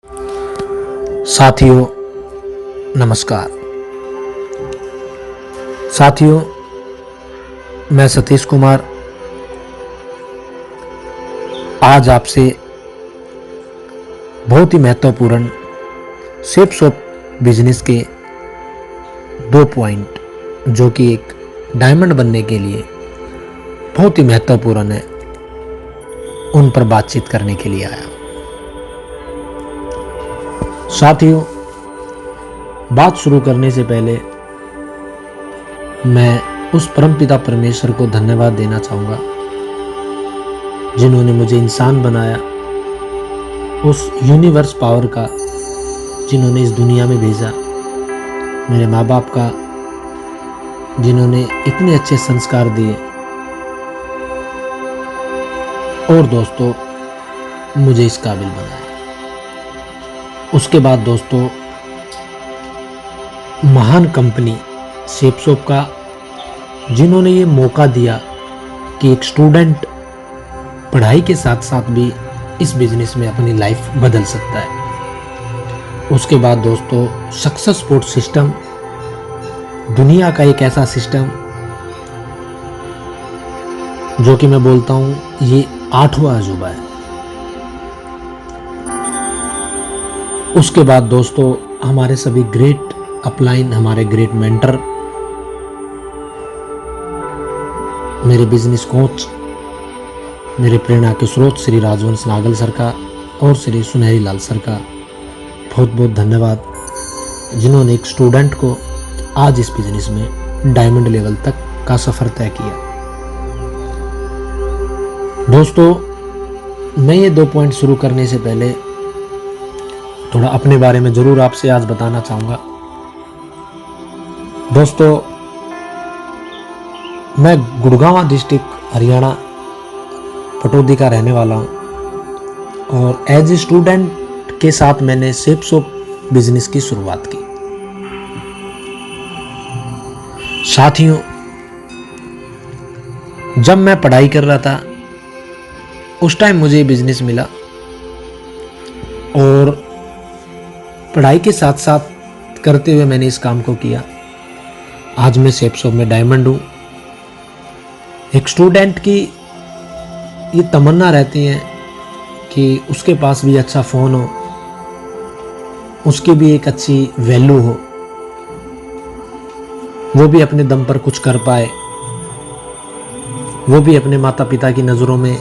साथियों नमस्कार। साथियों, मैं सतीश कुमार आज आपसे बहुत ही महत्वपूर्ण सेफ शॉप बिजनेस के 2 पॉइंट जो कि एक डायमंड बनने के लिए बहुत ही महत्वपूर्ण है, उन पर बातचीत करने के लिए आया। साथियों, बात शुरू करने से पहले मैं उस परमपिता परमेश्वर को धन्यवाद देना चाहूँगा जिन्होंने मुझे इंसान बनाया, उस यूनिवर्स पावर का जिन्होंने इस दुनिया में भेजा, मेरे माँ बाप का जिन्होंने इतने अच्छे संस्कार दिए, और दोस्तों मुझे इस काबिल बनाया। उसके बाद दोस्तों, महान कंपनी सेफ शॉप का जिन्होंने ये मौका दिया कि एक स्टूडेंट पढ़ाई के साथ साथ भी इस बिजनेस में अपनी लाइफ बदल सकता है। उसके बाद दोस्तों, सक्सेस सपोर्ट सिस्टम, दुनिया का एक ऐसा सिस्टम जो कि मैं बोलता हूँ ये 8वां अजूबा है। उसके बाद दोस्तों, हमारे सभी ग्रेट अपलाइन, हमारे ग्रेट मेंटर, मेरे बिजनेस कोच, मेरे प्रेरणा के स्रोत श्री राजवंश नागल सर का और श्री सुनहरी लाल सर का बहुत बहुत धन्यवाद, जिन्होंने एक स्टूडेंट को आज इस बिजनेस में डायमंड लेवल तक का सफर तय किया। दोस्तों, मैं ये 2 पॉइंट शुरू करने से पहले थोड़ा अपने बारे में जरूर आपसे आज बताना चाहूँगा। दोस्तों, मैं गुड़गांव डिस्ट्रिक्ट हरियाणा पटौदी का रहने वाला हूँ और एज ए स्टूडेंट के साथ मैंने सेफ शॉप बिजनेस की शुरुआत की। साथियों, जब मैं पढ़ाई कर रहा था उस टाइम मुझे बिजनेस मिला और पढ़ाई के साथ साथ करते हुए मैंने इस काम को किया। आज मैं सेफ शॉप में डायमंड हूँ। एक स्टूडेंट की ये तमन्ना रहती है कि उसके पास भी अच्छा फ़ोन हो, उसकी भी एक अच्छी वैल्यू हो, वो भी अपने दम पर कुछ कर पाए, वो भी अपने माता पिता की नज़रों में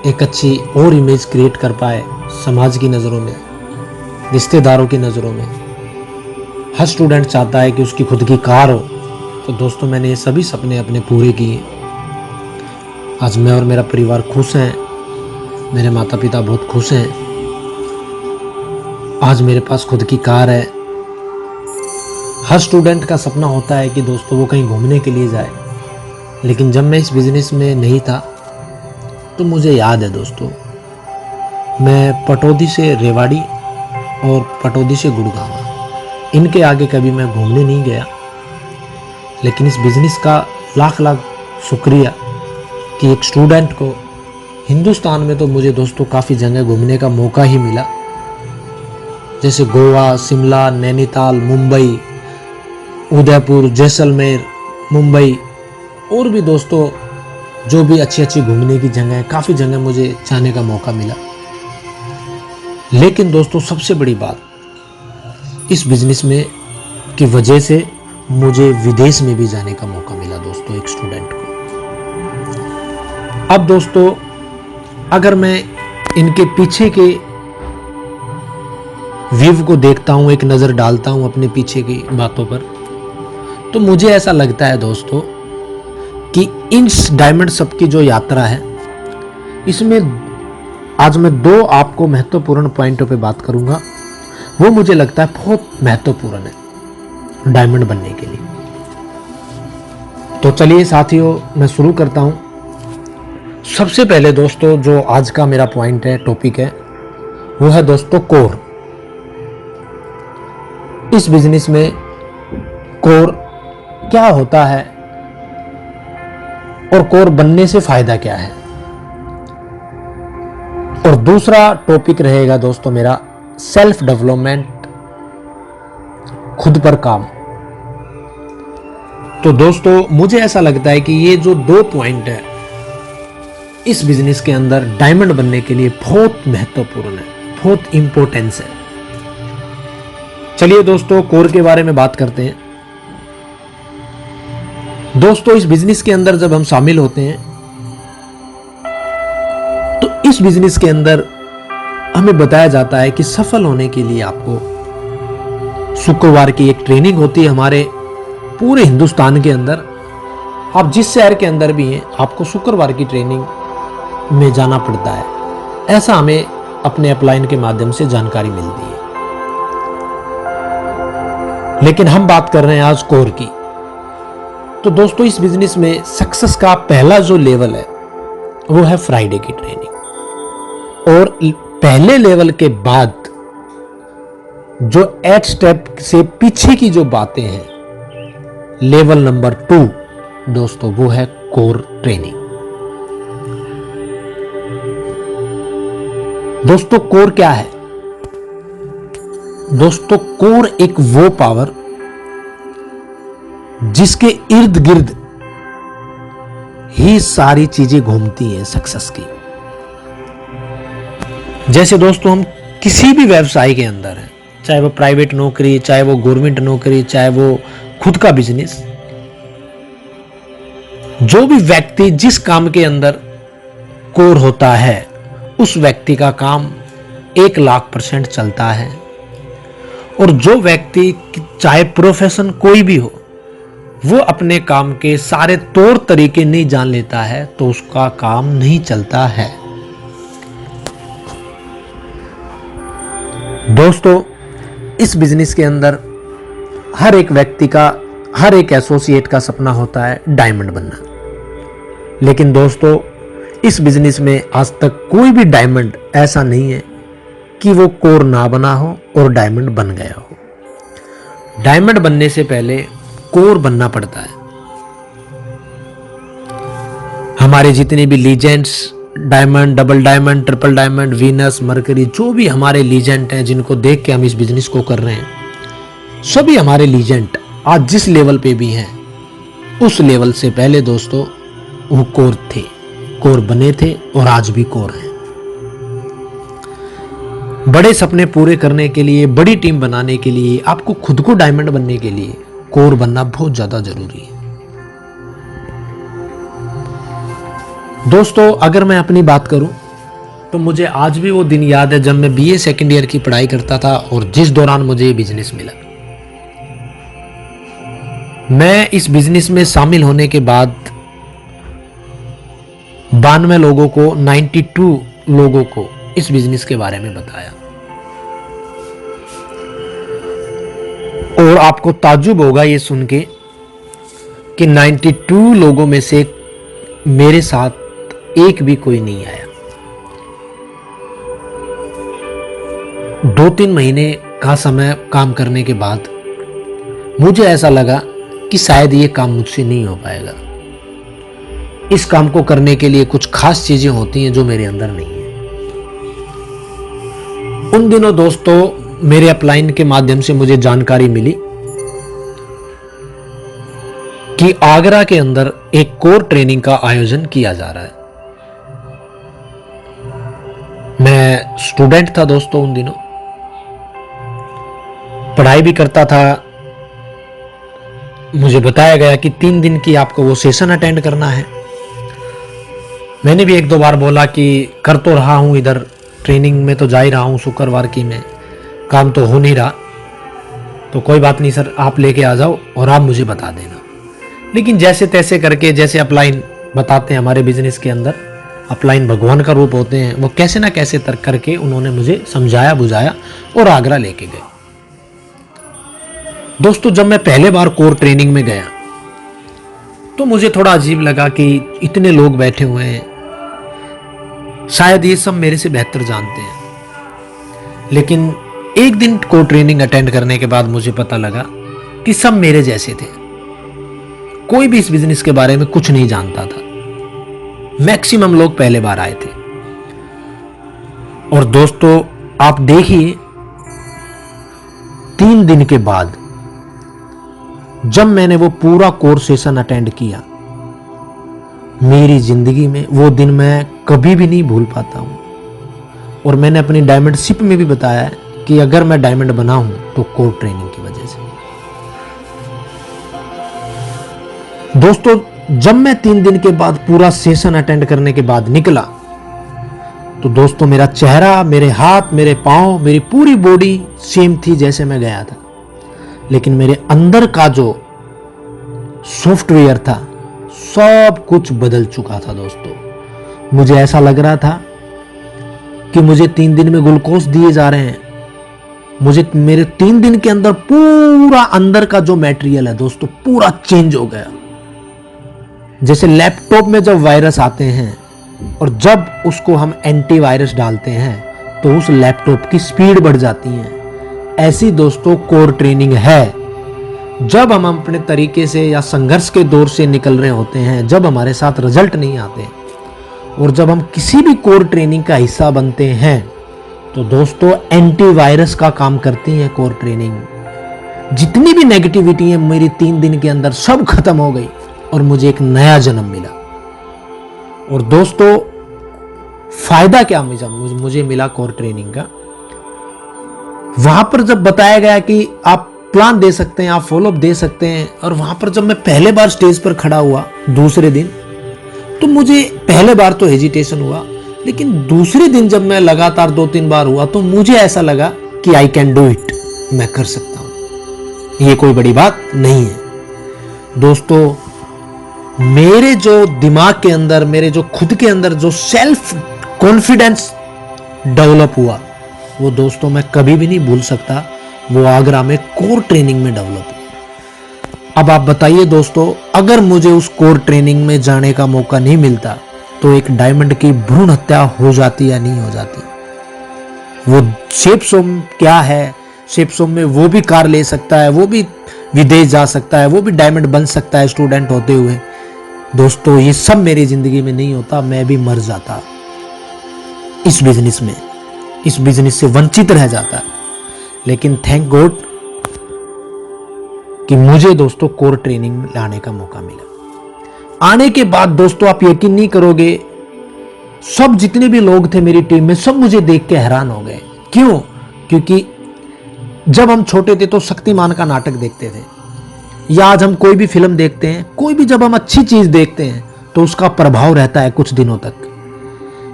एक अच्छी और इमेज क्रिएट कर पाए, समाज की नज़रों में, रिश्तेदारों की नज़रों में। हर स्टूडेंट चाहता है कि उसकी खुद की कार हो। तो दोस्तों, मैंने ये सभी सपने अपने पूरे किए। आज मैं और मेरा परिवार खुश हैं, मेरे माता पिता बहुत खुश हैं। आज मेरे पास खुद की कार है। हर स्टूडेंट का सपना होता है कि दोस्तों वो कहीं घूमने के लिए जाए, लेकिन जब मैं इस बिज़नेस में नहीं था तो मुझे याद है दोस्तों, मैं पटौदी से रेवाड़ी और पटौदी से गुड़गांव, इनके आगे कभी मैं घूमने नहीं गया। लेकिन इस बिज़नेस का लाख लाख शुक्रिया कि एक स्टूडेंट को हिंदुस्तान में तो मुझे दोस्तों काफ़ी जगह घूमने का मौका ही मिला, जैसे गोवा, शिमला, नैनीताल, मुंबई, उदयपुर, जैसलमेर, मुंबई, और भी दोस्तों जो भी अच्छी अच्छी घूमने की जगह है, काफ़ी जगह मुझे जाने का मौका मिला। लेकिन दोस्तों, सबसे बड़ी बात, इस बिजनेस में की वजह से मुझे विदेश में भी जाने का मौका मिला दोस्तों, एक स्टूडेंट को। अब दोस्तों, अगर मैं इनके पीछे के व्यू को देखता हूं, एक नज़र डालता हूं अपने पीछे की बातों पर, तो मुझे ऐसा लगता है दोस्तों कि इन डायमंड शॉप की जो यात्रा है, इसमें आज मैं 2 आपको महत्वपूर्ण पॉइंटों पे बात करूंगा। वो मुझे लगता है बहुत महत्वपूर्ण है डायमंड बनने के लिए। तो चलिए साथियों, मैं शुरू करता हूं। सबसे पहले दोस्तों, जो आज का मेरा पॉइंट है, टॉपिक है, वो है दोस्तों कोर। इस बिजनेस में कोर क्या होता है और कोर बनने से फायदा क्या है। और दूसरा टॉपिक रहेगा दोस्तों मेरा सेल्फ डेवलपमेंट, खुद पर काम। तो दोस्तों मुझे ऐसा लगता है कि ये जो 2 पॉइंट है इस बिजनेस के अंदर डायमंड बनने के लिए बहुत महत्वपूर्ण है, बहुत इंपॉर्टेंस है। चलिए दोस्तों कोर के बारे में बात करते हैं। दोस्तों इस बिजनेस के अंदर जब हम शामिल होते हैं तो इस बिजनेस के अंदर हमें बताया जाता है कि सफल होने के लिए आपको शुक्रवार की एक ट्रेनिंग होती है। हमारे पूरे हिंदुस्तान के अंदर, आप जिस शहर के अंदर भी हैं, आपको शुक्रवार की ट्रेनिंग में जाना पड़ता है। ऐसा हमें अपने अपलाइन के माध्यम से जानकारी मिलती है। लेकिन हम बात कर रहे हैं आज कोर की। तो दोस्तों इस बिजनेस में सक्सेस का पहला जो लेवल है वो है फ्राइडे की ट्रेनिंग, और पहले लेवल के बाद जो 8 स्टेप से पीछे की जो बातें हैं, लेवल नंबर 2 दोस्तों वो है कोर ट्रेनिंग। दोस्तों कोर क्या है? दोस्तों कोर एक वो पावर जिसके इर्द गिर्द ही सारी चीजें घूमती हैं सक्सेस की। जैसे दोस्तों हम किसी भी व्यवसाय के अंदर हैं, चाहे वो प्राइवेट नौकरी, चाहे वो गवर्नमेंट नौकरी, चाहे वो खुद का बिजनेस, जो भी व्यक्ति जिस काम के अंदर कोर होता है उस व्यक्ति का काम 1,00,000% चलता है। और जो व्यक्ति चाहे प्रोफेशन कोई भी हो, वो अपने काम के सारे तौर तरीके नहीं जान लेता है तो उसका काम नहीं चलता है। दोस्तों इस बिजनेस के अंदर हर एक व्यक्ति का, हर एक एसोसिएट का सपना होता है डायमंड बनना। लेकिन दोस्तों इस बिजनेस में आज तक कोई भी डायमंड ऐसा नहीं है कि वो कोर ना बना हो और डायमंड बन गया हो। डायमंड बनने से पहले कोर बनना पड़ता है। हमारे जितने भी legends, diamond, double diamond, triple diamond, Venus, mercury, जो भी हमारे लीजेंड हैं जिनको देख के हम इस बिजनेस को कर रहे हैं, सभी हमारे लीजेंड आज जिस लेवल पे भी हैं उस लेवल से पहले दोस्तों वो कोर थे, कोर बने थे और आज भी कोर हैं। बड़े सपने पूरे करने के लिए, बड़ी टीम बनाने के लिए, आपको खुद को डायमंड बनने के लिए कोर बनना बहुत ज्यादा जरूरी है। दोस्तों अगर मैं अपनी बात करूं तो मुझे आज भी वो दिन याद है जब मैं बीए सेकेंड ईयर की पढ़ाई करता था और जिस दौरान मुझे ये बिजनेस मिला। मैं इस बिजनेस में शामिल होने के बाद 92 लोगों को, 92 लोगों को इस बिजनेस के बारे में बताया। और आपको ताज्जुब होगा ये सुन के कि 92 लोगों में से मेरे साथ एक भी कोई नहीं आया। 2-3 महीने का समय काम करने के बाद मुझे ऐसा लगा कि शायद ये काम मुझसे नहीं हो पाएगा। इस काम को करने के लिए कुछ खास चीजें होती हैं जो मेरे अंदर नहीं है। उन दिनों दोस्तों मेरे अपलाइन के माध्यम से मुझे जानकारी मिली कि आगरा के अंदर एक कोर ट्रेनिंग का आयोजन किया जा रहा है। मैं स्टूडेंट था दोस्तों, उन दिनों पढ़ाई भी करता था। मुझे बताया गया कि 3 दिन की आपको वो सेशन अटेंड करना है। मैंने भी 1-2 बार बोला कि कर तो रहा हूं, इधर ट्रेनिंग में तो जा ही रहा हूं, शुक्रवार की में काम तो हो नहीं रहा, तो कोई बात नहीं सर, आप लेके आ जाओ और आप मुझे बता देना। लेकिन जैसे तैसे करके, जैसे अपलाइन बताते हैं हमारे बिजनेस के अंदर, अपलाइन भगवान का रूप होते हैं, वो कैसे ना कैसे तर्क करके उन्होंने मुझे समझाया बुझाया और आगरा लेके गए। दोस्तों जब मैं पहले बार कोर ट्रेनिंग में गया तो मुझे थोड़ा अजीब लगा कि इतने लोग बैठे हुए हैं, शायद ये सब मेरे से बेहतर जानते हैं। लेकिन एक दिन कोर ट्रेनिंग अटेंड करने के बाद मुझे पता लगा कि सब मेरे जैसे थे। कोई भी इस बिजनेस के बारे में कुछ नहीं जानता था। मैक्सिमम लोग पहले बार आए थे। और दोस्तों आप देखिए 3 दिन के बाद जब मैंने वो पूरा कोर्स सेशन अटेंड किया, मेरी जिंदगी में वो दिन मैं कभी भी नहीं भूल पाता हूं। और मैंने अपनी डायमंडशिप में भी बताया है कि अगर मैं डायमंड बना हूं तो कोर ट्रेनिंग की वजह से। दोस्तों, जब मैं 3 दिन के बाद पूरा सेशन अटेंड करने के बाद निकला तो दोस्तों मेरा चेहरा, मेरे हाथ, मेरे पांव, मेरी पूरी बॉडी सेम थी जैसे मैं गया था, लेकिन मेरे अंदर का जो सॉफ्टवेयर था सब कुछ बदल चुका था। दोस्तों, मुझे ऐसा लग रहा था कि मुझे 3 दिन में ग्लूकोज दिए जा रहे हैं। मुझे मेरे 3 दिन के अंदर पूरा अंदर का जो मटेरियल है दोस्तों पूरा चेंज हो गया। जैसे लैपटॉप में जब वायरस आते हैं और जब उसको हम एंटीवायरस डालते हैं तो उस लैपटॉप की स्पीड बढ़ जाती है, ऐसी दोस्तों कोर ट्रेनिंग है। जब हम अपने तरीके से या संघर्ष के दौर से निकल रहे होते हैं, जब हमारे साथ रिजल्ट नहीं आते और जब हम किसी भी कोर ट्रेनिंग का हिस्सा बनते हैं तो दोस्तों एंटीवायरस का काम करती है कोर ट्रेनिंग। जितनी भी नेगेटिविटी है मेरी 3 दिन के अंदर सब खत्म हो गई और मुझे एक नया जन्म मिला। और दोस्तों, फायदा क्या मुझे मिला कोर ट्रेनिंग का? वहां पर जब बताया गया कि आप प्लान दे सकते हैं, आप फॉलोअप दे सकते हैं, और वहां पर जब मैं पहले बार स्टेज पर खड़ा हुआ दूसरे दिन, तो मुझे पहले बार तो हेजिटेशन हुआ, लेकिन दूसरे दिन जब मैं लगातार 2-3 बार हुआ तो मुझे ऐसा लगा कि आई कैन डू इट, मैं कर सकता हूं, ये कोई बड़ी बात नहीं है। दोस्तों, मेरे जो दिमाग के अंदर, मेरे जो खुद के अंदर जो सेल्फ कॉन्फिडेंस डेवलप हुआ वो दोस्तों मैं कभी भी नहीं भूल सकता। वो आगरा में कोर ट्रेनिंग में डेवलप हुआ। अब आप बताइए दोस्तों, अगर मुझे उस कोर ट्रेनिंग में जाने का मौका नहीं मिलता तो एक डायमंड की भ्रूण हत्या हो जाती या नहीं हो जाती? वो शेपसोम क्या है, शेपसोम में वो भी कार ले सकता है, वो भी विदेश जा सकता है, वो भी डायमंड बन सकता है स्टूडेंट होते हुए। दोस्तों, ये सब मेरी जिंदगी में नहीं होता, मैं भी मर जाता इस बिजनेस से वंचित रह जाता। लेकिन थैंक गॉड कि मुझे दोस्तों कोर ट्रेनिंग में लाने का मौका मिला। आने के बाद दोस्तों आप यकीन नहीं करोगे, सब जितने भी लोग थे मेरी टीम में सब मुझे देख के हैरान हो गए। क्यों? क्योंकि जब हम छोटे थे तो शक्तिमान का नाटक देखते थे, या आज हम कोई भी फिल्म देखते हैं, कोई भी जब हम अच्छी चीज देखते हैं तो उसका प्रभाव रहता है कुछ दिनों तक।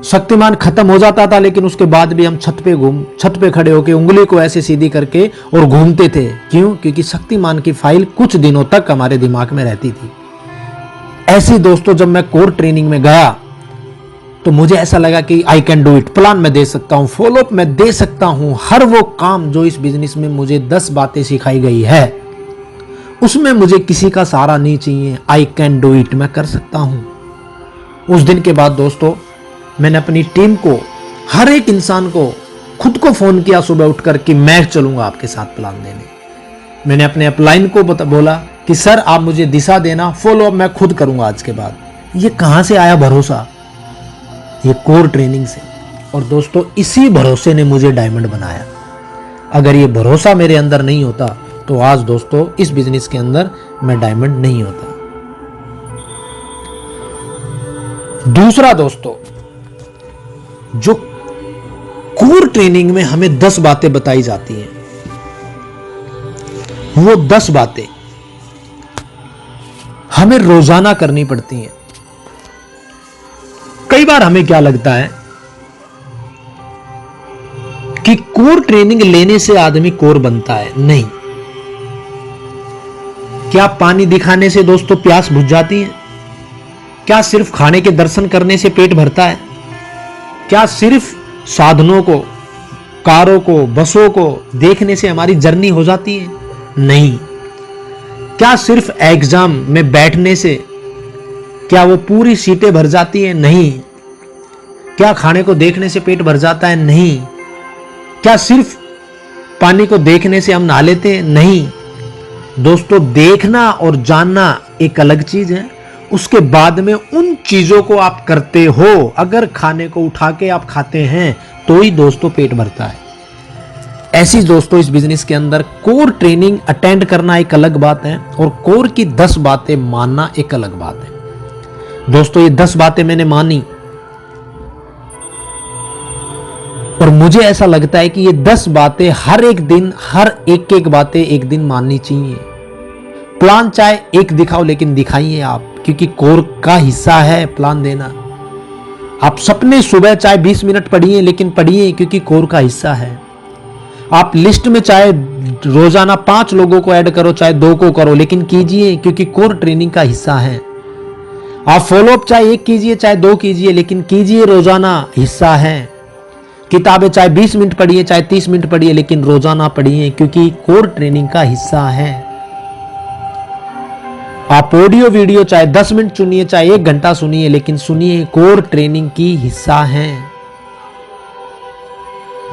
शक्तिमान खत्म हो जाता था लेकिन उसके बाद भी हम छत पे खड़े होकर उंगली को ऐसे सीधी करके और घूमते थे। क्यों? क्योंकि शक्तिमान की फाइल कुछ दिनों तक हमारे दिमाग में रहती थी। ऐसे दोस्तों जब मैं कोर ट्रेनिंग में गया तो मुझे ऐसा लगा कि I can do it, plan मैं दे सकता हूं, फॉलोअप मैं दे सकता हूं। हर वो काम जो इस बिजनेस में मुझे 10 बातें सिखाई गई है उसमें मुझे किसी का सहारा नहीं चाहिए। आई कैन डू इट, मैं कर सकता हूं। उस दिन के बाद दोस्तों मैंने अपनी टीम को, हर एक इंसान को, खुद को फोन किया सुबह उठकर कि मैं चलूंगा आपके साथ प्लान देने। मैंने अपने अपलाइन को बोला कि सर आप मुझे दिशा देना, फॉलोअप मैं खुद करूंगा आज के बाद। ये कहां से आया भरोसा? ये कोर ट्रेनिंग से। और दोस्तों इसी भरोसे ने मुझे डायमंड बनाया। अगर ये भरोसा मेरे अंदर नहीं होता तो आज दोस्तों इस बिजनेस के अंदर मैं डायमंड नहीं होता। दूसरा दोस्तों, जो कोर ट्रेनिंग में हमें 10 बातें बताई जाती हैं, वो 10 बातें हमें रोजाना करनी पड़ती हैं। कई बार हमें क्या लगता है कि कोर ट्रेनिंग लेने से आदमी कोर बनता है। नहीं। क्या पानी दिखाने से दोस्तों प्यास बुझ जाती है? क्या सिर्फ खाने के दर्शन करने से पेट भरता है? क्या सिर्फ साधनों को, कारों को, बसों को देखने से हमारी जर्नी हो जाती है? नहीं। क्या सिर्फ एग्जाम में बैठने से क्या वो पूरी सीटें भर जाती हैं? नहीं। क्या खाने को देखने से पेट भर जाता है? नहीं। क्या सिर्फ पानी को देखने से हम नहा लेते हैं? नहीं। दोस्तों देखना और जानना एक अलग चीज है, उसके बाद में उन चीजों को आप करते हो। अगर खाने को उठा के आप खाते हैं तो ही दोस्तों पेट भरता है। ऐसी दोस्तों इस बिजनेस के अंदर कोर ट्रेनिंग अटेंड करना एक अलग बात है और कोर की 10 बातें मानना एक अलग बात है। दोस्तों ये 10 बातें मैंने मानी और मुझे ऐसा लगता है कि ये 10 बातें हर एक दिन, हर एक बातें एक दिन माननी चाहिए। प्लान चाहे एक दिखाओ लेकिन दिखाइए आप, क्योंकि कोर का हिस्सा है प्लान देना। आप सपने सुबह चाहे 20 मिनट पढ़िए लेकिन पढ़िए, क्योंकि कोर का हिस्सा है। आप लिस्ट में चाहे रोजाना 5 लोगों को ऐड करो, चाहे 2 को करो, लेकिन कीजिए, क्योंकि कोर ट्रेनिंग का हिस्सा है। आप फॉलोअप चाहे 1 कीजिए चाहे 2 कीजिए, लेकिन कीजिए, रोजाना हिस्सा है। किताबें चाहे 20 मिनट पढ़िए चाहे 30 मिनट पढ़िए, लेकिन रोजाना पढ़िए, क्योंकि कोर ट्रेनिंग का हिस्सा है। आप ऑडियो वीडियो चाहे 10 मिनट सुनिए चाहे 1 घंटा सुनिए, लेकिन सुनिए, कोर ट्रेनिंग की हिस्सा है।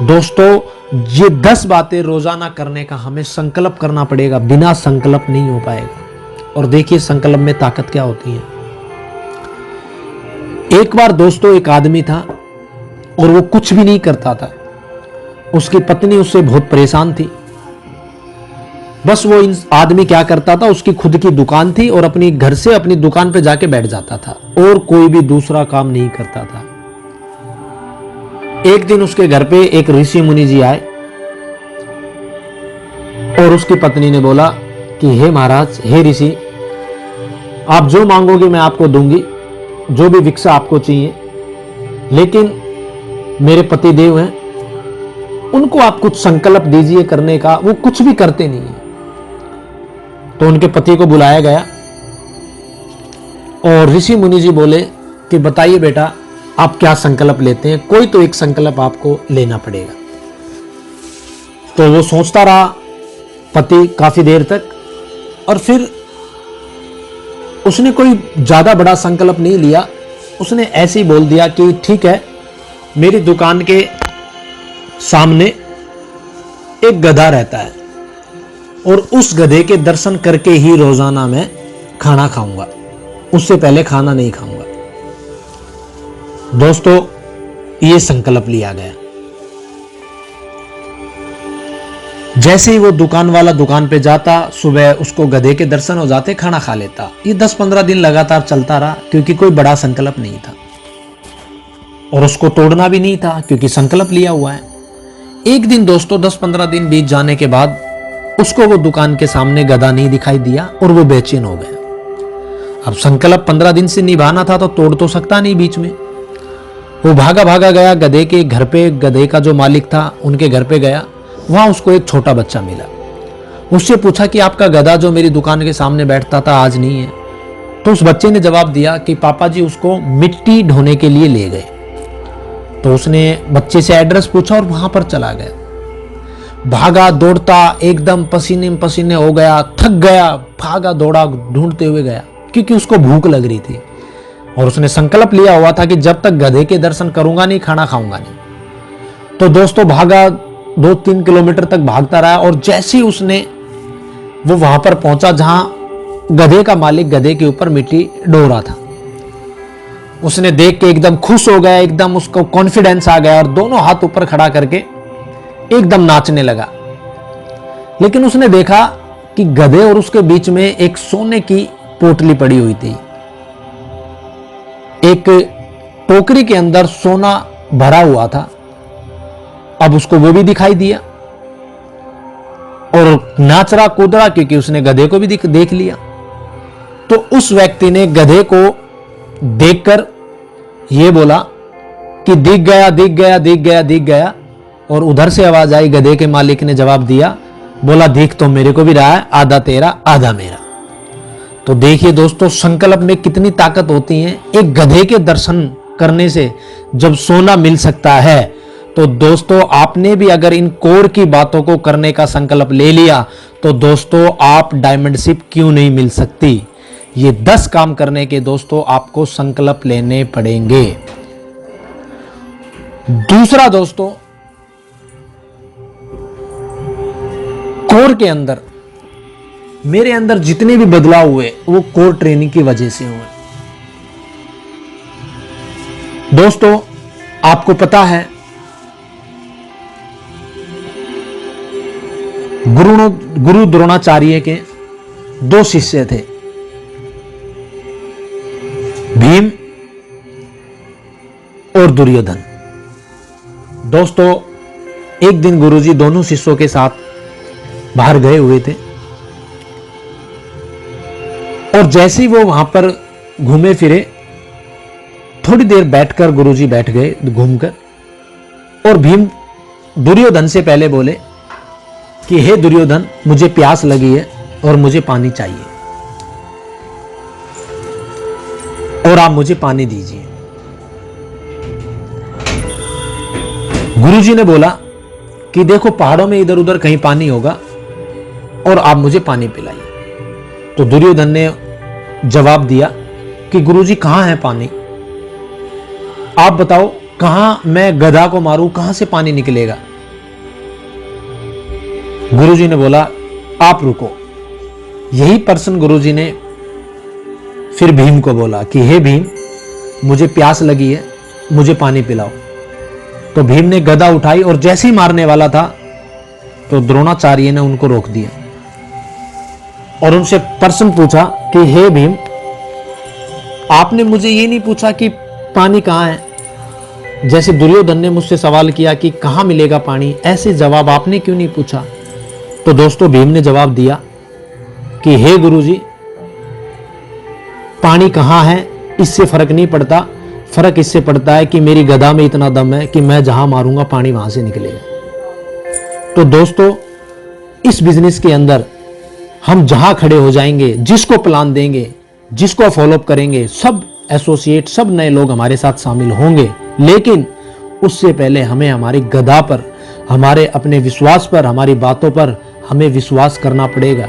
दोस्तों ये 10 बातें रोजाना करने का हमें संकल्प करना पड़ेगा, बिना संकल्प नहीं हो पाएगा। और देखिए संकल्प में ताकत क्या होती है। एक बार दोस्तों एक आदमी था और वो कुछ भी नहीं करता था। उसकी पत्नी उससे बहुत परेशान थी। बस वो आदमी क्या करता था, उसकी खुद की दुकान थी और अपनी घर से अपनी दुकान पे जाके बैठ जाता था और कोई भी दूसरा काम नहीं करता था। एक दिन उसके घर पे एक ऋषि मुनि जी आए और उसकी पत्नी ने बोला कि हे महाराज, हे ऋषि, आप जो मांगोगे मैं आपको दूंगी, जो भी भिक्षा आपको चाहिए, लेकिन मेरे पति देव हैं, उनको आप कुछ संकल्प दीजिए करने का, वो कुछ भी करते नहीं है। तो उनके पति को बुलाया गया और ऋषि मुनि जी बोले कि बताइए बेटा, आप क्या संकल्प लेते हैं, कोई तो एक संकल्प आपको लेना पड़ेगा। तो वो सोचता रहा पति काफी देर तक, और फिर उसने कोई ज्यादा बड़ा संकल्प नहीं लिया। उसने ऐसे ही बोल दिया कि ठीक है, मेरी दुकान के सामने एक गधा रहता है और उस गधे के दर्शन करके ही रोजाना मैं खाना खाऊंगा, उससे पहले खाना नहीं खाऊंगा। दोस्तों ये संकल्प लिया गया। जैसे ही वो दुकान वाला दुकान पे जाता, सुबह उसको गधे के दर्शन हो जाते, खाना खा लेता। ये 10-15 दिन लगातार चलता रहा, क्योंकि कोई बड़ा संकल्प नहीं था और उसको तोड़ना भी नहीं था, क्योंकि संकल्प लिया हुआ है। एक दिन दोस्तों 10-15 दिन बीत जाने के बाद उसको वो दुकान के सामने गधा नहीं दिखाई दिया और वो बेचैन हो गया। अब संकल्प 15 दिन से निभाना था तो तोड़ तो सकता नहीं बीच में। वो भागा भागा गया गधे के घर पे। गधे का जो मालिक था उनके घर पे गया। वहां उसको एक छोटा बच्चा मिला। उससे पूछा कि आपका गधा जो मेरी दुकान के सामने बैठता था आज नहीं है। तो उस बच्चे ने जवाब दिया कि पापा जी उसको मिट्टी ढोने के लिए ले गए। तो उसने बच्चे से एड्रेस पूछा और वहां पर चला गया। भागा दौड़ता, एकदम पसीने पसीने हो गया, थक गया, भागा दौड़ा ढूंढते हुए गया, क्योंकि उसको भूख लग रही थी और उसने संकल्प लिया हुआ था कि जब तक गधे के दर्शन करूंगा नहीं, खाना खाऊंगा नहीं। तो दोस्तों भागा, 2-3 किलोमीटर तक भागता रहा और जैसे ही वो वहां पर पहुंचा जहां गधे का मालिक गधे के ऊपर मिट्टी ढो रहा था, उसने देख के एकदम खुश हो गया, एकदम उसको कॉन्फिडेंस आ गया और दोनों हाथ ऊपर खड़ा करके एकदम नाचने लगा। लेकिन उसने देखा कि गधे और उसके बीच में एक सोने की पोटली पड़ी हुई थी। एक टोकरी के अंदर सोना भरा हुआ था। अब उसको वो भी दिखाई दिया और नाच रहा कूद रहा, क्योंकि उसने गधे को भी देख लिया। तो उस व्यक्ति ने गधे को देखकर यह बोला कि दिख गया दिख गया दिख गया दिख गया। और उधर से आवाज आई, गधे के मालिक ने जवाब दिया, बोला दिख तो मेरे को भी रहा है, आधा तेरा आधा मेरा। तो देखिए दोस्तों संकल्प में कितनी ताकत होती है। एक गधे के दर्शन करने से जब सोना मिल सकता है, तो दोस्तों आपने भी अगर इन कोर की बातों को करने का संकल्प ले लिया तो दोस्तों आप डायमंड शिप क्यों नहीं मिल सकती। ये 10 काम करने के दोस्तों आपको संकल्प लेने पड़ेंगे। दूसरा दोस्तों, कोर के अंदर मेरे अंदर जितने भी बदलाव हुए वो कोर ट्रेनिंग की वजह से हुए। दोस्तों आपको पता है गुरु द्रोणाचार्य के 2 शिष्य थे, भीम और दुर्योधन। दोस्तों, एक दिन गुरुजी दोनों शिष्यों के साथ बाहर गए हुए थे और जैसे ही वो वहां पर घूमे फिरे, थोड़ी देर बैठकर गुरुजी बैठ गए घूमकर, और भीम दुर्योधन से पहले बोले कि हे दुर्योधन, मुझे प्यास लगी है और मुझे पानी चाहिए और आप मुझे पानी दीजिए। गुरुजी ने बोला कि देखो, पहाड़ों में इधर उधर कहीं पानी होगा और आप मुझे पानी पिलाइए। तो दुर्योधन ने जवाब दिया कि गुरुजी, कहां है पानी? आप बताओ, कहां मैं गधा को मारूं, कहां से पानी निकलेगा? गुरुजी ने बोला, आप रुको। यही पर्सन गुरुजी ने फिर भीम को बोला कि हे भीम, मुझे प्यास लगी है, मुझे पानी पिलाओ। तो भीम ने गदा उठाई और जैसे ही मारने वाला था तो द्रोणाचार्य ने उनको रोक दिया और उनसे प्रश्न पूछा कि हे भीम, आपने मुझे ये नहीं पूछा कि पानी कहां है? जैसे दुर्योधन ने मुझसे सवाल किया कि कहां मिलेगा पानी, ऐसे जवाब आपने क्यों नहीं पूछा? तो दोस्तों, भीम ने जवाब दिया कि हे गुरुजी, पानी कहां है इससे फर्क नहीं पड़ता, फर्क इससे पड़ता है कि मेरी गदा में इतना दम है कि मैं जहां मारूंगा पानी वहां से निकलेगा। तो दोस्तों, इस बिजनेस के अंदर हम जहां खड़े हो जाएंगे, जिसको प्लान देंगे, जिसको फॉलोअप करेंगे, सब एसोसिएट, सब नए लोग हमारे साथ शामिल होंगे। लेकिन उससे पहले हमें हमारी गदा पर, हमारे अपने विश्वास पर, हमारी बातों पर हमें विश्वास करना पड़ेगा।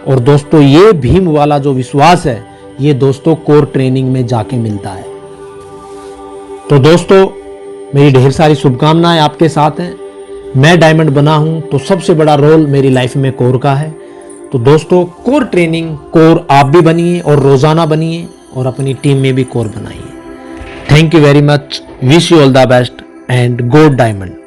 और दोस्तों, ये भीम वाला जो विश्वास है, ये दोस्तों कोर ट्रेनिंग में जाके मिलता है। तो दोस्तों, मेरी ढेर सारी शुभकामनाएं आपके साथ हैं। मैं डायमंड बना हूं तो सबसे बड़ा रोल मेरी लाइफ में कोर का है। तो दोस्तों, कोर ट्रेनिंग, कोर आप भी बनिए और रोजाना बनिए और अपनी टीम में भी कोर बनाइए। Thank you very much. Wish you all the best and go diamond.